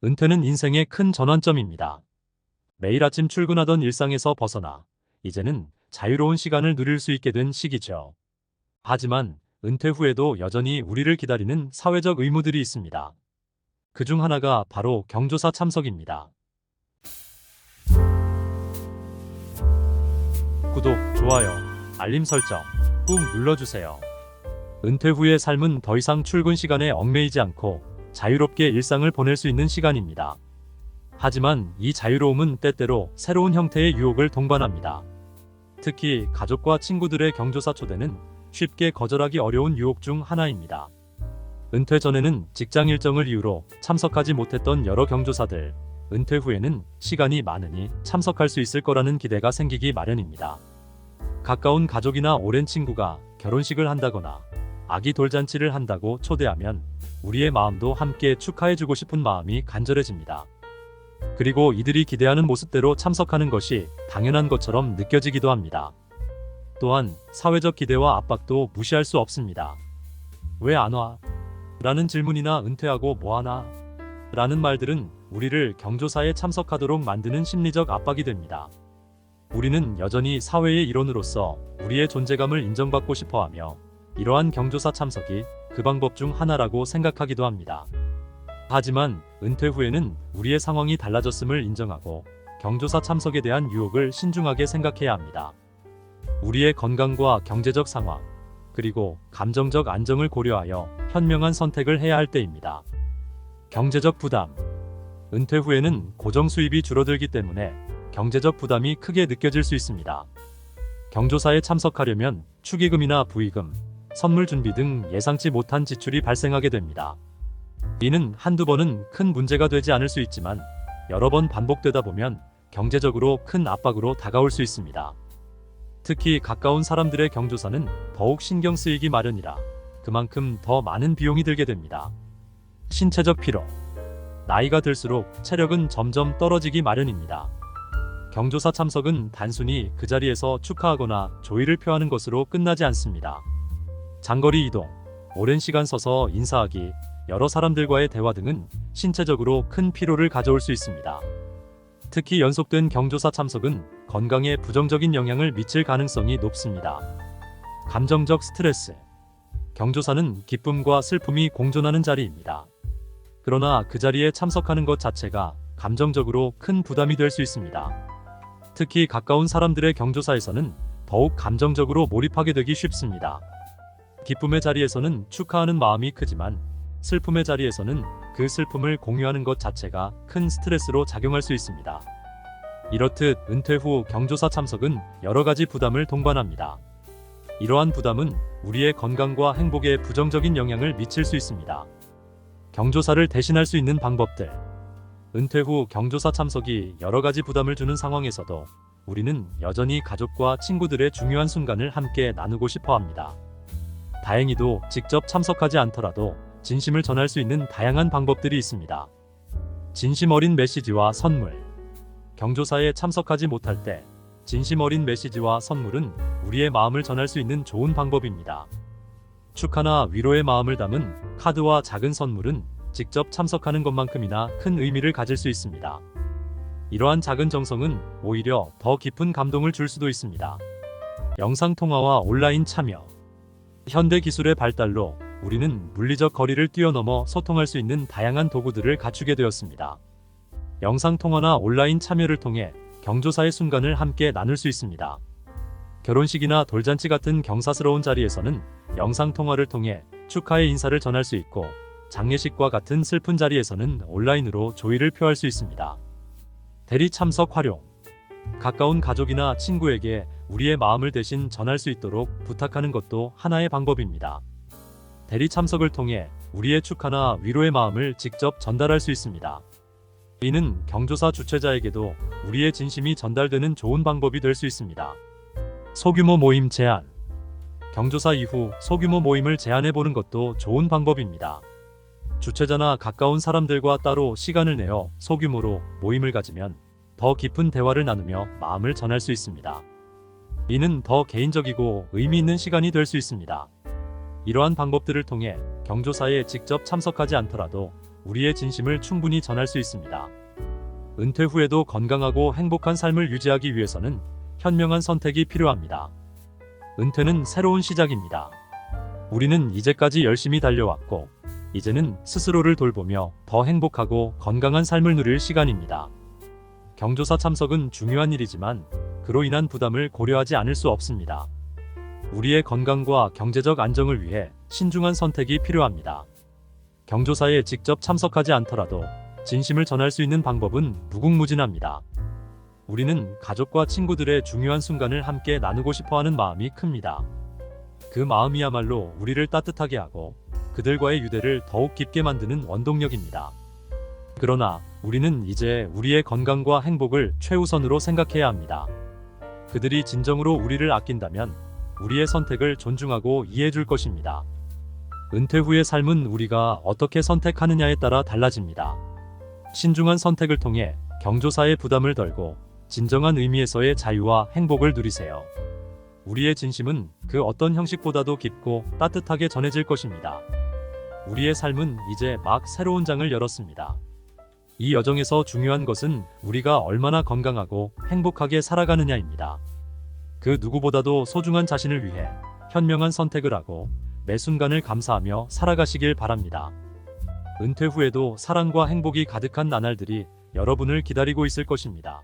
은퇴는 인생의 큰 전환점입니다. 매일 아침 출근하던 일상에서 벗어나 이제는 자유로운 시간을 누릴 수 있게 된 시기죠. 하지만 은퇴 후에도 여전히 우리를 기다리는 사회적 의무들이 있습니다. 그중 하나가 바로 경조사 참석입니다. 구독, 좋아요, 알림 설정 꾹 눌러주세요. 은퇴 후의 삶은 더 이상 출근 시간에 얽매이지 않고 자유롭게 일상을 보낼 수 있는 시간입니다. 하지만 이 자유로움은 때때로 새로운 형태의 유혹을 동반합니다. 특히 가족과 친구들의 경조사 초대는 쉽게 거절하기 어려운 유혹 중 하나입니다. 은퇴 전에는 직장 일정을 이유로 참석하지 못했던 여러 경조사들, 은퇴 후에는 시간이 많으니 참석할 수 있을 거라는 기대가 생기기 마련입니다. 가까운 가족이나 오랜 친구가 결혼식을 한다거나 아기 돌잔치를 한다고 초대하면 우리의 마음도 함께 축하해주고 싶은 마음이 간절해집니다. 그리고 이들이 기대하는 모습대로 참석하는 것이 당연한 것처럼 느껴지기도 합니다. 또한 사회적 기대와 압박도 무시할 수 없습니다. 왜 안 와? 라는 질문이나 은퇴하고 뭐 하나? 라는 말들은 우리를 경조사에 참석하도록 만드는 심리적 압박이 됩니다. 우리는 여전히 사회의 일원으로서 우리의 존재감을 인정받고 싶어하며 이러한 경조사 참석이 그 방법 중 하나라고 생각하기도 합니다. 하지만 은퇴 후에는 우리의 상황이 달라졌음을 인정하고 경조사 참석에 대한 유혹을 신중하게 생각해야 합니다. 우리의 건강과 경제적 상황, 그리고 감정적 안정을 고려하여 현명한 선택을 해야 할 때입니다. 경제적 부담. 은퇴 후에는 고정 수입이 줄어들기 때문에 경제적 부담이 크게 느껴질 수 있습니다. 경조사에 참석하려면 축의금이나 부의금, 선물 준비 등 예상치 못한 지출이 발생하게 됩니다. 이는 한두 번은 큰 문제가 되지 않을 수 있지만 여러 번 반복되다 보면 경제적으로 큰 압박으로 다가올 수 있습니다. 특히 가까운 사람들의 경조사는 더욱 신경 쓰이기 마련이라 그만큼 더 많은 비용이 들게 됩니다. 신체적 피로. 나이가 들수록 체력은 점점 떨어지기 마련입니다. 경조사 참석은 단순히 그 자리에서 축하하거나 조의를 표하는 것으로 끝나지 않습니다. 장거리 이동, 오랜 시간 서서 인사하기, 여러 사람들과의 대화 등은 신체적으로 큰 피로를 가져올 수 있습니다. 특히 연속된 경조사 참석은 건강에 부정적인 영향을 미칠 가능성이 높습니다. 감정적 스트레스. 경조사는 기쁨과 슬픔이 공존하는 자리입니다. 그러나 그 자리에 참석하는 것 자체가 감정적으로 큰 부담이 될 수 있습니다. 특히 가까운 사람들의 경조사에서는 더욱 감정적으로 몰입하게 되기 쉽습니다. 기쁨의 자리에서는 축하하는 마음이 크지만 슬픔의 자리에서는 그 슬픔을 공유하는 것 자체가 큰 스트레스로 작용할 수 있습니다. 이렇듯 은퇴 후 경조사 참석은 여러 가지 부담을 동반합니다. 이러한 부담은 우리의 건강과 행복에 부정적인 영향을 미칠 수 있습니다. 경조사를 대신할 수 있는 방법들. 은퇴 후 경조사 참석이 여러 가지 부담을 주는 상황에서도 우리는 여전히 가족과 친구들의 중요한 순간을 함께 나누고 싶어 합니다. 다행히도 직접 참석하지 않더라도 진심을 전할 수 있는 다양한 방법들이 있습니다. 진심 어린 메시지와 선물. 경조사에 참석하지 못할 때 진심 어린 메시지와 선물은 우리의 마음을 전할 수 있는 좋은 방법입니다. 축하나 위로의 마음을 담은 카드와 작은 선물은 직접 참석하는 것만큼이나 큰 의미를 가질 수 있습니다. 이러한 작은 정성은 오히려 더 깊은 감동을 줄 수도 있습니다. 영상통화와 온라인 참여. 현대 기술의 발달로 우리는 물리적 거리를 뛰어넘어 소통할 수 있는 다양한 도구들을 갖추게 되었습니다. 영상통화나 온라인 참여를 통해 경조사의 순간을 함께 나눌 수 있습니다. 결혼식이나 돌잔치 같은 경사스러운 자리에서는 영상통화를 통해 축하의 인사를 전할 수 있고, 장례식과 같은 슬픈 자리에서는 온라인으로 조의를 표할 수 있습니다. 대리 참석 활용. 가까운 가족이나 친구에게 우리의 마음을 대신 전할 수 있도록 부탁하는 것도 하나의 방법입니다. 대리 참석을 통해 우리의 축하나 위로의 마음을 직접 전달할 수 있습니다. 이는 경조사 주최자에게도 우리의 진심이 전달되는 좋은 방법이 될 수 있습니다. 소규모 모임 제안. 경조사 이후 소규모 모임을 제안해보는 것도 좋은 방법입니다. 주최자나 가까운 사람들과 따로 시간을 내어 소규모로 모임을 가지면 더 깊은 대화를 나누며 마음을 전할 수 있습니다. 이는 더 개인적이고 의미 있는 시간이 될 수 있습니다. 이러한 방법들을 통해 경조사에 직접 참석하지 않더라도 우리의 진심을 충분히 전할 수 있습니다. 은퇴 후에도 건강하고 행복한 삶을 유지하기 위해서는 현명한 선택이 필요합니다. 은퇴는 새로운 시작입니다. 우리는 이제까지 열심히 달려왔고, 이제는 스스로를 돌보며 더 행복하고 건강한 삶을 누릴 시간입니다. 경조사 참석은 중요한 일이지만 그로 인한 부담을 고려하지 않을 수 없습니다. 우리의 건강과 경제적 안정을 위해 신중한 선택이 필요합니다. 경조사에 직접 참석하지 않더라도 진심을 전할 수 있는 방법은 무궁무진합니다. 우리는 가족과 친구들의 중요한 순간을 함께 나누고 싶어하는 마음이 큽니다. 그 마음이야말로 우리를 따뜻하게 하고 그들과의 유대를 더욱 깊게 만드는 원동력입니다. 그러나 우리는 이제 우리의 건강과 행복을 최우선으로 생각해야 합니다. 그들이 진정으로 우리를 아낀다면 우리의 선택을 존중하고 이해해 줄 것입니다. 은퇴 후의 삶은 우리가 어떻게 선택하느냐에 따라 달라집니다. 신중한 선택을 통해 경조사의 부담을 덜고 진정한 의미에서의 자유와 행복을 누리세요. 우리의 진심은 그 어떤 형식보다도 깊고 따뜻하게 전해질 것입니다. 우리의 삶은 이제 막 새로운 장을 열었습니다. 이 여정에서 중요한 것은 우리가 얼마나 건강하고 행복하게 살아가느냐입니다. 그 누구보다도 소중한 자신을 위해 현명한 선택을 하고 매 순간을 감사하며 살아가시길 바랍니다. 은퇴 후에도 사랑과 행복이 가득한 나날들이 여러분을 기다리고 있을 것입니다.